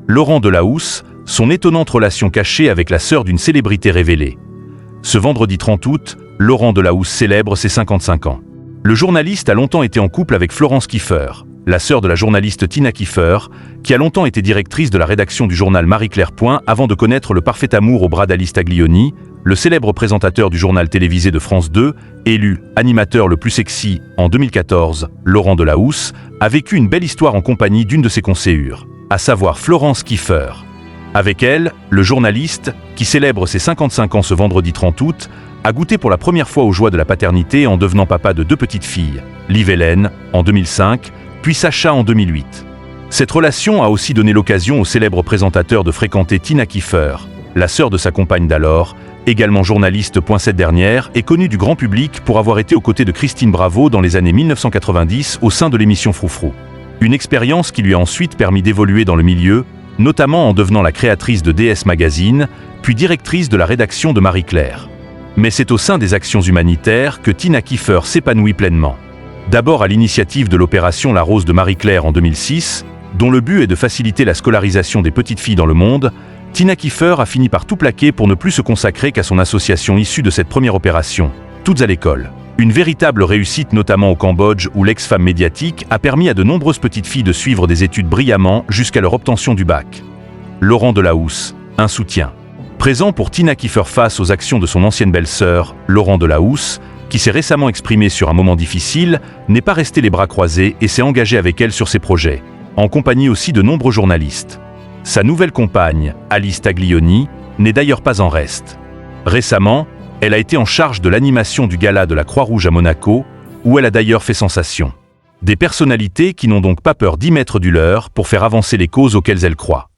Laurent Delahousse, son étonnante relation cachée avec la sœur d'une célébrité révélée. Ce vendredi 30 août, Laurent Delahousse célèbre ses 55 ans. Le journaliste a longtemps été en couple avec Florence Kieffer, la sœur de la journaliste Tina Kieffer, qui a longtemps été directrice de la rédaction du journal Marie-Claire Point avant de connaître le parfait amour au bras d'Alice Taglioni, le célèbre présentateur du journal télévisé de France 2, élu animateur le plus sexy en 2014, Laurent Delahousse, a vécu une belle histoire en compagnie d'une de ses conseillères, à savoir Florence Kieffer. Avec elle, le journaliste, qui célèbre ses 55 ans ce vendredi 30 août, a goûté pour la première fois aux joies de la paternité en devenant papa de 2 petites filles, Liv-Hélène en 2005, puis Sacha en 2008. Cette relation a aussi donné l'occasion au célèbre présentateur de fréquenter Tina Kieffer, la sœur de sa compagne d'alors, également journaliste. Cette dernière est connue du grand public pour avoir été aux côtés de Christine Bravo dans les années 1990 au sein de l'émission Froufrou. Une expérience qui lui a ensuite permis d'évoluer dans le milieu, notamment en devenant la créatrice de DS Magazine, puis directrice de la rédaction de Marie-Claire. Mais c'est au sein des actions humanitaires que Tina Kieffer s'épanouit pleinement. D'abord à l'initiative de l'opération La Rose de Marie-Claire en 2006, dont le but est de faciliter la scolarisation des petites filles dans le monde, Tina Kieffer a fini par tout plaquer pour ne plus se consacrer qu'à son association issue de cette première opération, Toutes à l'école. Une véritable réussite notamment au Cambodge où l'ex-femme médiatique a permis à de nombreuses petites filles de suivre des études brillamment jusqu'à leur obtention du bac. Laurent Delahousse, un soutien. Présent pour Tina Kieffer face aux actions de son ancienne belle-sœur, Laurent Delahousse, qui s'est récemment exprimé sur un moment difficile, n'est pas resté les bras croisés et s'est engagé avec elle sur ses projets, en compagnie aussi de nombreux journalistes. Sa nouvelle compagne, Alice Taglioni, n'est d'ailleurs pas en reste. Récemment, elle a été en charge de l'animation du gala de la Croix-Rouge à Monaco, où elle a d'ailleurs fait sensation. Des personnalités qui n'ont donc pas peur d'y mettre du leur pour faire avancer les causes auxquelles elles croient.